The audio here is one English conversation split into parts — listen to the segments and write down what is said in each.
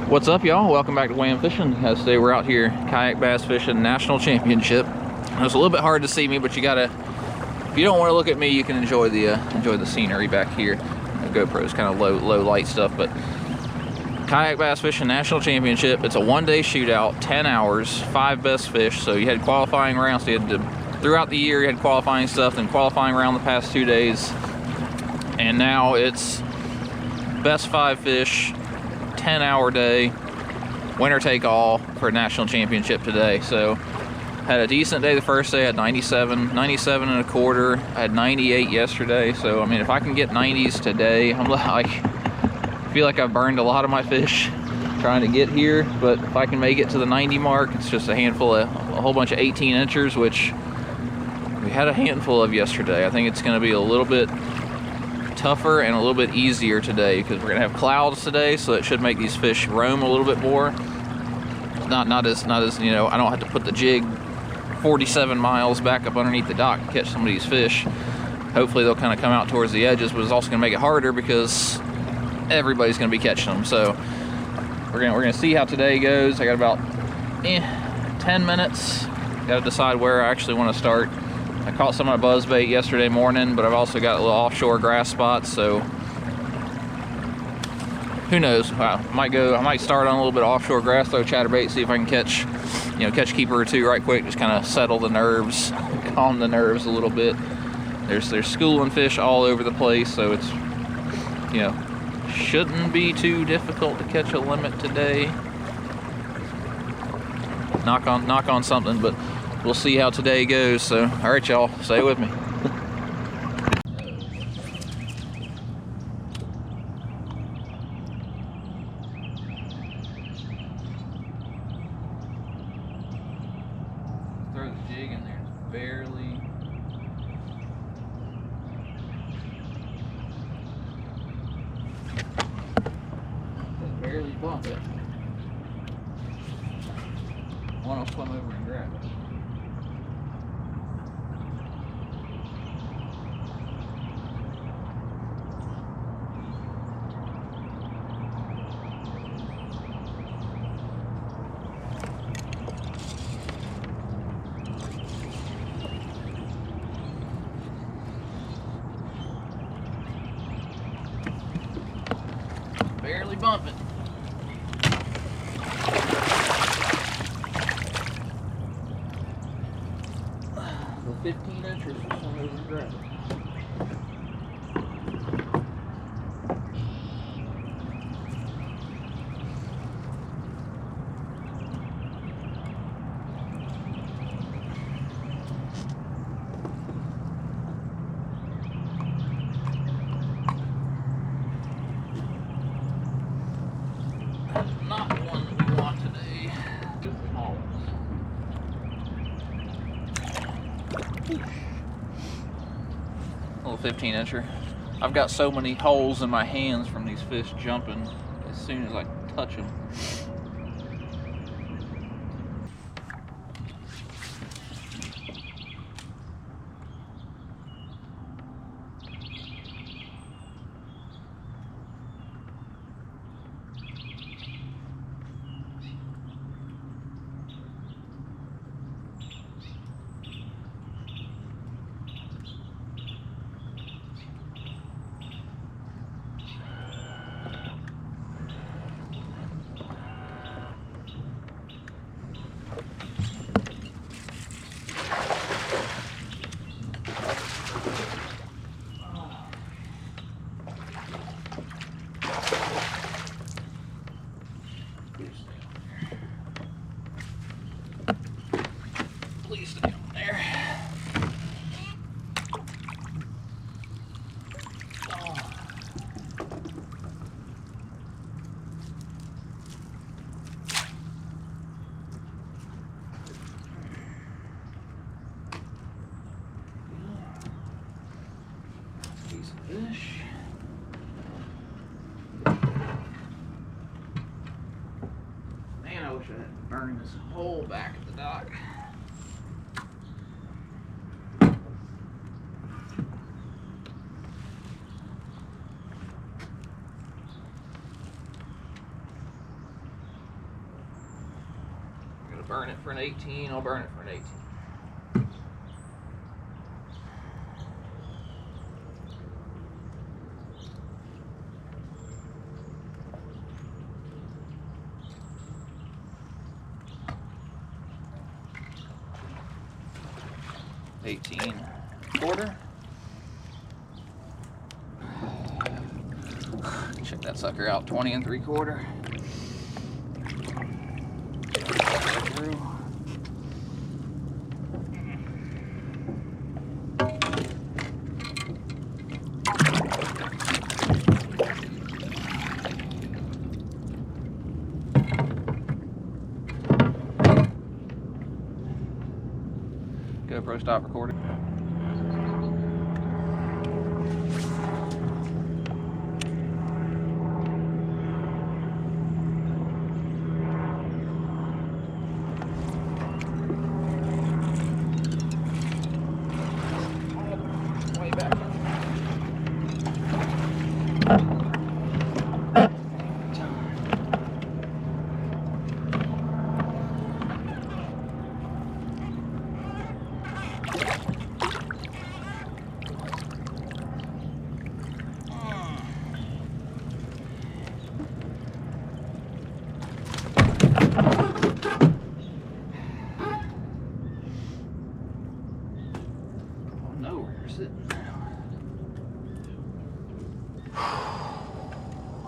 What's up, y'all? Welcome back to Wham Fishing. Today we're out here Kayak Bass Fishing National Championship. It's a little bit hard to see me, but you gotta, if you don't want to look at me, you can enjoy the scenery back here. The GoPro's kind of low light stuff, but Kayak Bass Fishing National Championship. It's a one-day shootout, 10 hours, 5 best fish. So you had qualifying rounds. So you had to, throughout the year, you had qualifying stuff, and qualifying round the past 2 days, and now it's best 5 fish. 10-hour day, winner take all for a national championship today. So had a decent day the first day. I had 97 and a quarter. I had 98 yesterday. So I mean, if I can get 90s today, I'm like, I feel like I've burned a lot of my fish trying to get here, but if I can make it to the 90 mark, it's just a whole bunch of 18 inchers, which we had a handful of yesterday. I think it's going to be a little bit tougher and a little bit easier today because we're gonna have clouds today, so it should make these fish roam a little bit more. Not as you know, I don't have to put the jig 47 miles back up underneath the dock to catch some of these fish. Hopefully they'll kind of come out towards the edges, but it's also gonna make it harder because everybody's gonna be catching them. So we're gonna see how today goes. I got about 10 minutes. Got to decide where I actually want to start. I caught some of my buzzbait yesterday morning, but I've also got a little offshore grass spots, so who knows? I might start on a little bit of offshore grass, throw chatterbait, see if I can catch a keeper or two right quick, just kind of settle the nerves, calm the nerves a little bit. There's schooling fish all over the place, so it's, shouldn't be too difficult to catch a limit today. Knock on something, but we'll see how today goes. So, all right, y'all, stay with me. Throw the jig in there, barely bump it. One will swim over and grab it. Barely bump it. The 15 inches will swim over and grab it. Not the one that we want today. Little 15 incher. I've got so many holes in my hands from these fish jumping as soon as I touch them. Please stay on there. Oh. Piece of fish. Man, I wish I had burned this hole back at the dock. burn it for an 18, I'll burn it for an 18. $18.25. Check that sucker out, 20.75. GoPro stop recording. Way back.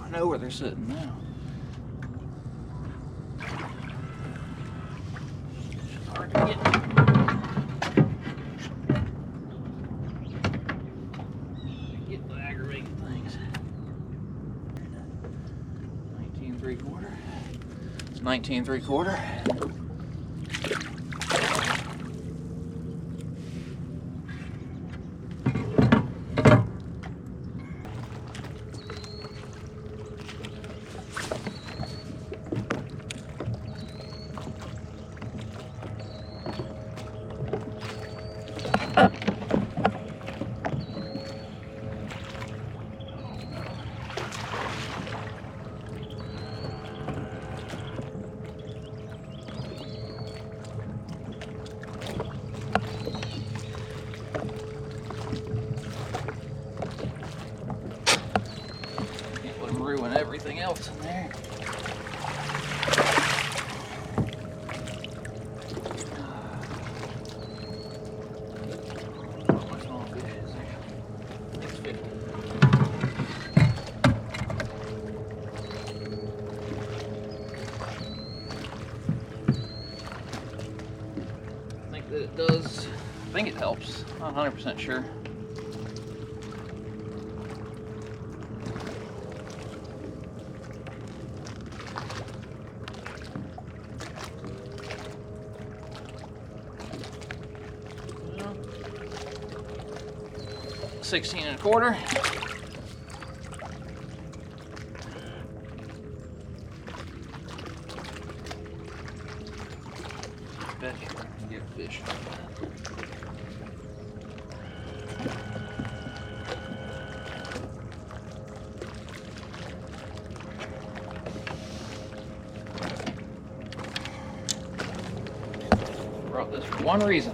I know where they're sitting now. It's hard to get the aggravating things. 19.75. It's 19.75. Ruin everything else in there. My small fish is there. It's 50. I think that it does. I think it helps. Not 100% sure. $16.25. Bet you can get fish. Brought this for one reason.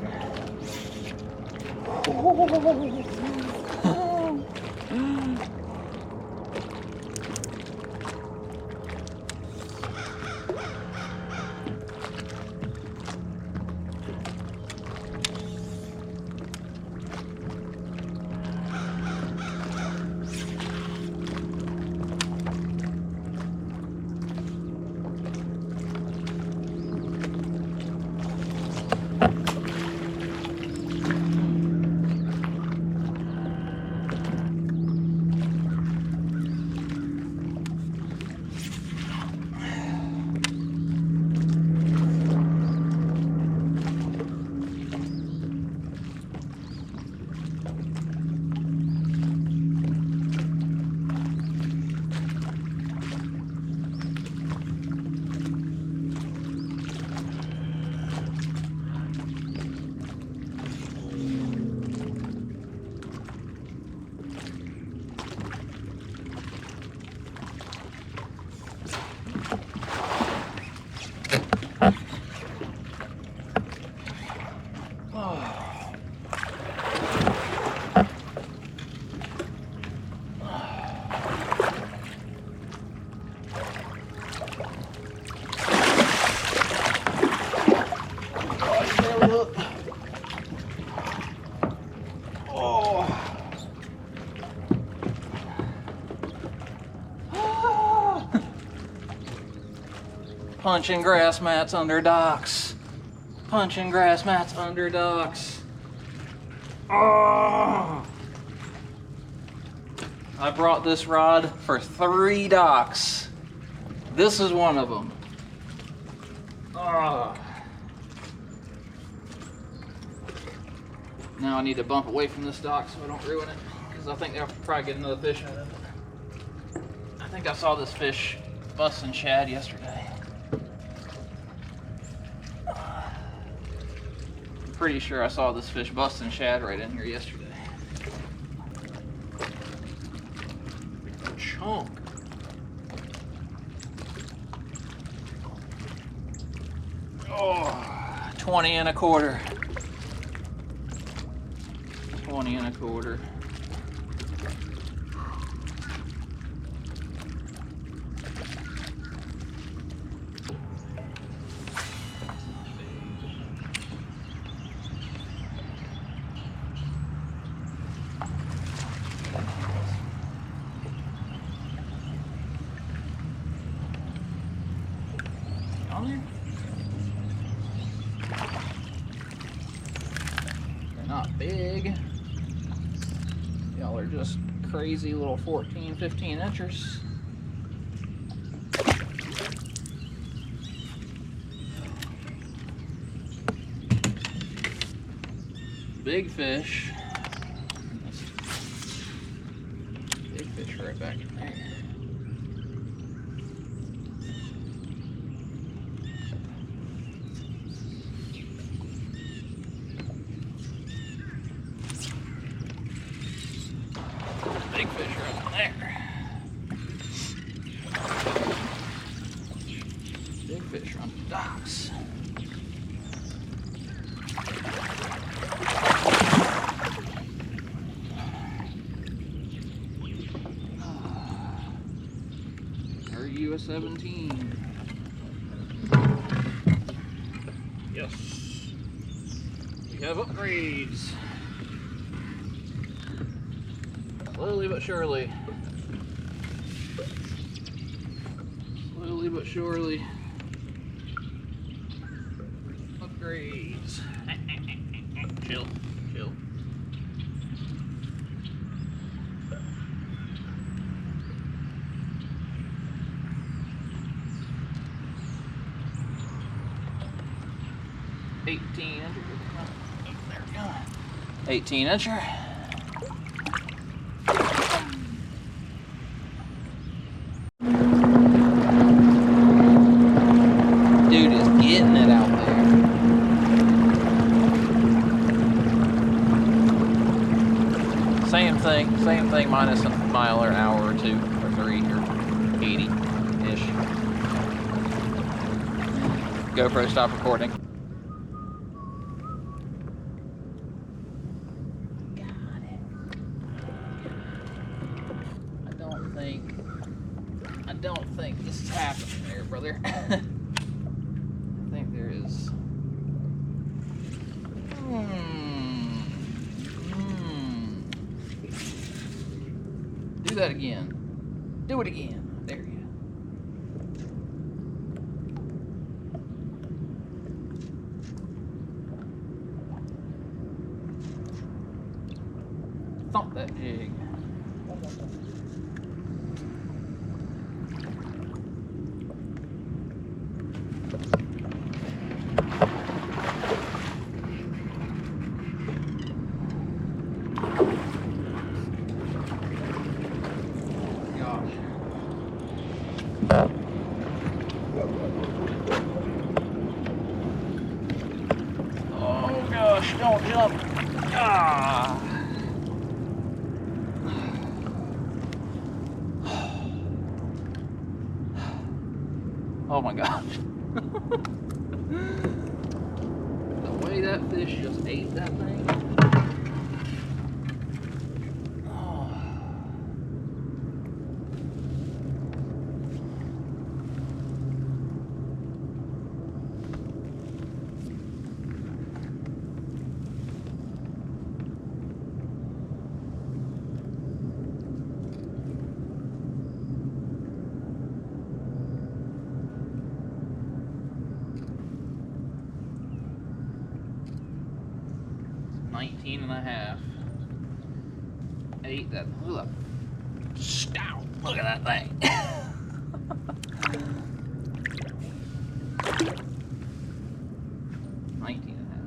Punching grass mats under docks. Punching grass mats under docks. Oh! I brought this rod for 3 docks. This is one of them. Oh. Now I need to bump away from this dock so I don't ruin it, because I think they'll probably get another fish out of it. I think I saw this fish busting shad yesterday. I'm pretty sure I saw this fish busting shad right in here yesterday. Chunk. Oh, 20 and a quarter. 20 and a quarter. On there? They're not big. Y'all are just crazy little 14, 15 inchers. Big fish. Big fish right back in there. Big fish right there. Big fish on the docks. Our US 17. Yes. We have upgrades. Slowly but surely. Slowly but surely. Upgrades. Chill, chill. Oh, there we go. 18 incher. Dude is getting it out there. Same thing minus a mile or an hour or 2 or 3 or 80-ish. GoPro stop recording. Got it. I don't think this is happening there, brother. I think there is. Do that again. Do it again. There you go. Thump that jig. Oh gosh, don't jump. Ah. Oh my gosh. The way that fish just ate that thing. 19 and a half. 8, that, look, stout, look at that thing. 19 and a half.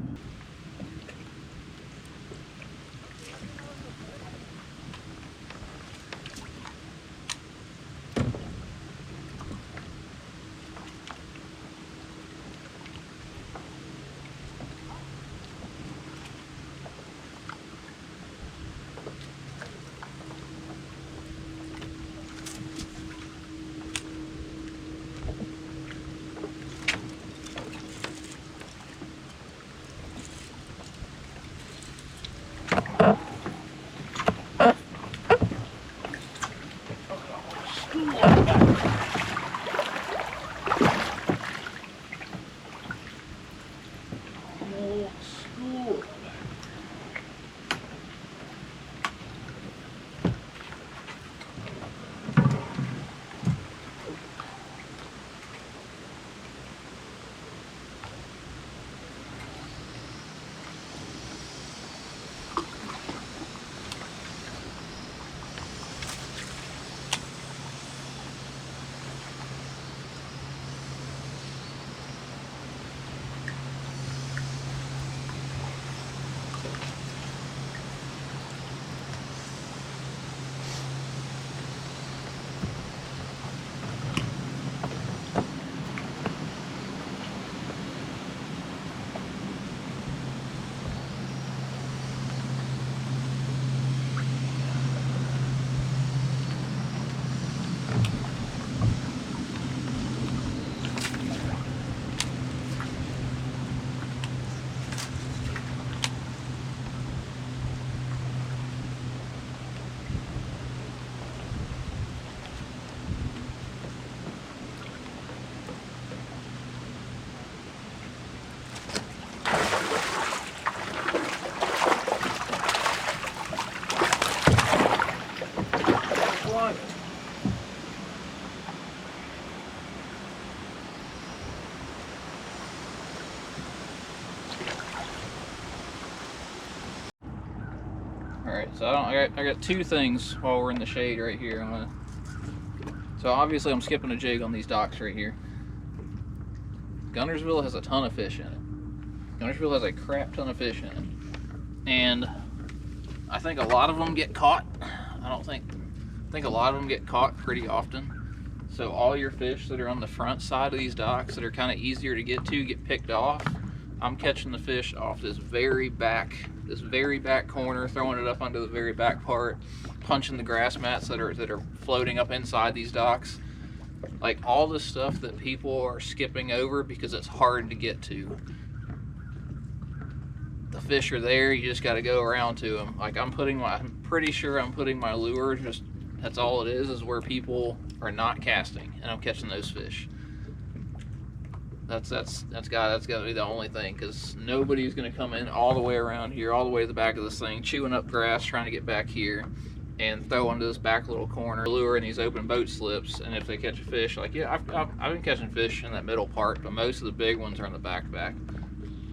Alright, so I got two things while we're in the shade right here. So obviously I'm skipping a jig on these docks right here. Guntersville has a ton of fish in it. Guntersville has a crap ton of fish in it. And I think a lot of them get caught. I think a lot of them get caught pretty often. So all your fish that are on the front side of these docks that are kind of easier to get picked off. I'm catching the fish off this very back corner, throwing it up onto the very back part, punching the grass mats that are floating up inside these docks. Like all the stuff that people are skipping over because it's hard to get to. The fish are there, you just got to go around to them. Like I'm pretty sure I'm putting my lure, just that's all it is where people are not casting, and I'm catching those fish. That's got to be the only thing, because nobody's going to come in all the way around here, all the way to the back of this thing, chewing up grass, trying to get back here, and throw into this back little corner, lure in these open boat slips, and if they catch a fish, like, yeah, I've been catching fish in that middle part, but most of the big ones are in the back.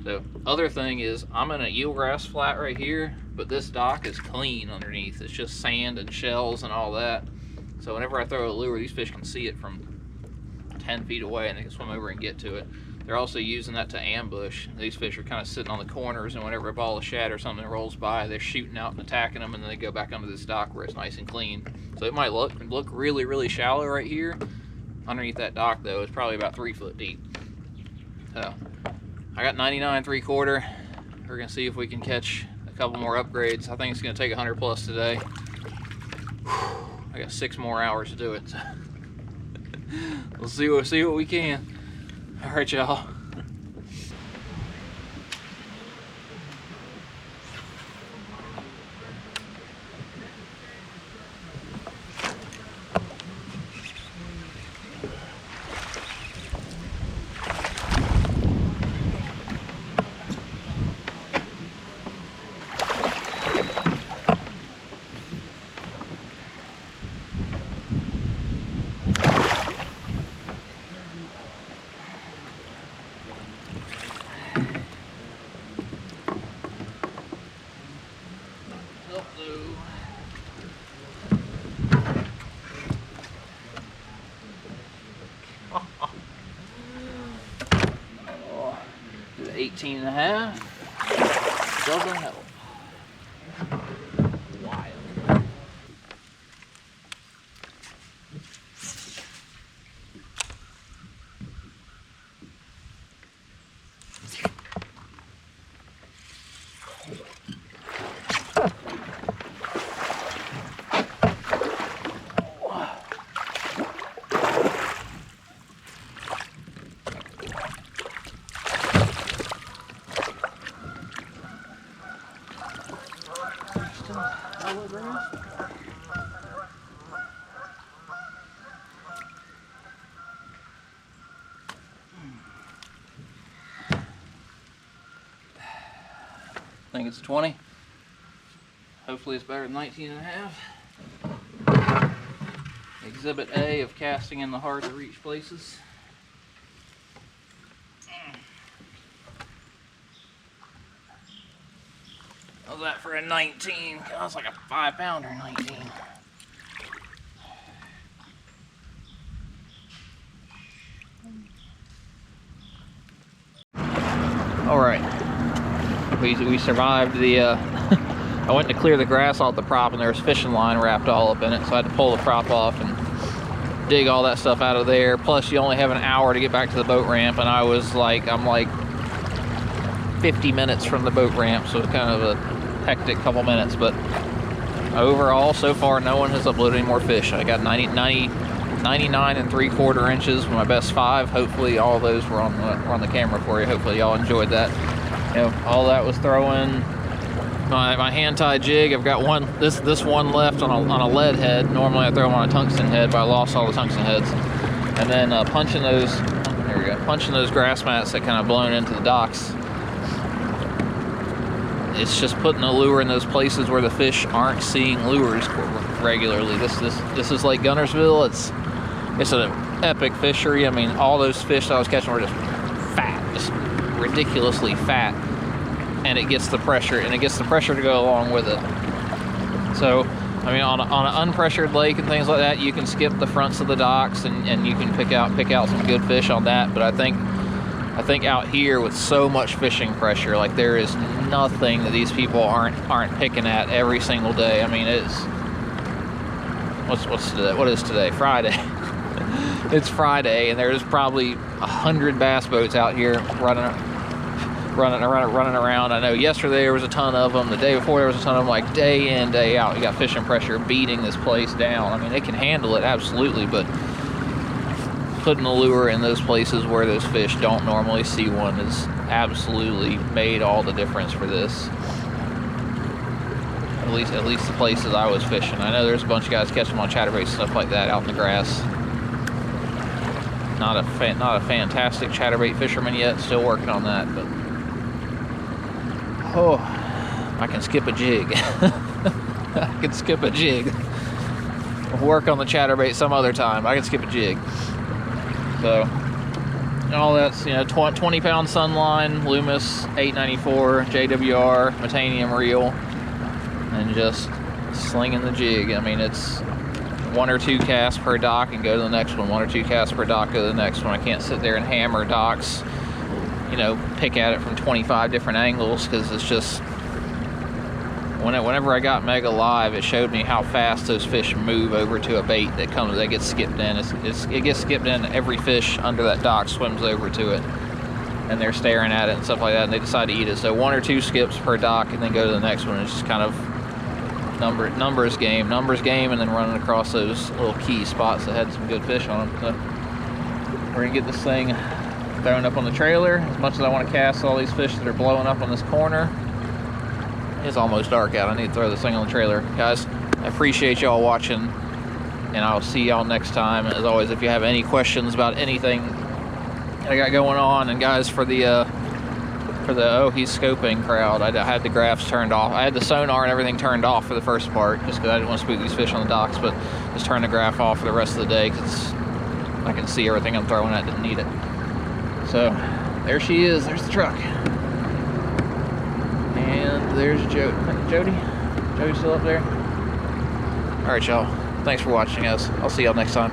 So, other thing is, I'm in an eelgrass flat right here, but this dock is clean underneath. It's just sand and shells and all that. So whenever I throw a lure, these fish can see it from 10 feet away and they can swim over and get to it. They're also using that to ambush. These fish are kind of sitting on the corners, and whenever a ball of shad or something rolls by, they're shooting out and attacking them, and then they go back under this dock where it's nice and clean. So it might look really, really shallow right here. Underneath that dock, though, it's probably about 3 foot deep. So I got 99 3/4. We're gonna see if we can catch a couple more upgrades. I think it's gonna take 100 plus today. I got 6 more hours to do it. So we'll see what we can. All right, y'all. Oh, 18 and a half. Doesn't help. Wild. I think it's 20. Hopefully it's better than 19 and a half. Exhibit A of casting in the hard to reach places. How's that for a 19? That's like a 5-pounder 19. All right. We survived the, I went to clear the grass off the prop and there was fishing line wrapped all up in it, so I had to pull the prop off and dig all that stuff out of there. Plus you only have an hour to get back to the boat ramp, and I'm like 50 minutes from the boat ramp, so it's kind of a hectic couple minutes, but overall so far no one has uploaded any more fish. I got 99 3/4 inches with my best 5. Hopefully all those were on the camera for you. Hopefully y'all enjoyed that. You know, all that was throwing my hand tied jig. I've got this one left on a lead head. Normally I throw them on a tungsten head, but I lost all the tungsten heads. And then punching those grass mats that kind of blown into the docks. It's just putting a lure in those places where the fish aren't seeing lures regularly. This is Lake Gunnersville. It's an epic fishery. I mean, all those fish that I was catching were just fat, just ridiculously fat, and it gets the pressure, to go along with it. So, I mean, on an unpressured lake and things like that, you can skip the fronts of the docks and you can pick out some good fish on that. But I think out here with so much fishing pressure, like there is nothing that these people aren't picking at every single day. I mean, it's what's today? What is today? Friday. It's Friday, and there's probably 100 bass boats out here running around. I know yesterday there was a ton of them. The day before there was a ton of them. Like day in, day out, you got fishing pressure beating this place down. I mean, they can handle it absolutely, but putting a lure in those places where those fish don't normally see one is absolutely made all the difference for this. At least the places I was fishing. I know there's a bunch of guys catching them on chatterbaits and stuff like that out in the grass. Not a fantastic chatterbait fisherman yet. Still working on that, but oh, I can skip a jig. I can skip a jig. We'll work on the chatterbait some other time. I can skip a jig. So, all that's, 20-pound Sunline, Loomis 894 JWR Metanium reel, and just slinging the jig. I mean, it's 1 or 2 casts per dock and go to the next one. 1 or 2 casts per dock, go to the next one. I can't sit there and hammer docks, pick at it from 25 different angles, because it's just, whenever I got Mega Live, it showed me how fast those fish move over to a bait that gets skipped in. It gets skipped in. Every fish under that dock swims over to it, and they're staring at it and stuff like that, and they decide to eat it. So 1 or 2 skips per dock and then go to the next one. It's just kind of numbers game, and then running across those little key spots that had some good fish on them. So we're gonna get this thing thrown up on the trailer. As much as I want to cast all these fish that are blowing up on this corner, it's almost dark out. I need to throw this thing on the trailer. Guys, I appreciate y'all watching, and I'll see y'all next time. As always, if you have any questions about anything I got going on, and guys, for the oh, he's scoping crowd, I had the graphs turned off. I had the sonar and everything turned off for the first part, just because I didn't want to spook these fish on the docks, but just turn the graph off for the rest of the day, because I can see everything I'm throwing at, didn't need it. So, there she is. There's the truck. And there's Jody. Jody's still up there. All right, y'all. Thanks for watching, guys. I'll see y'all next time.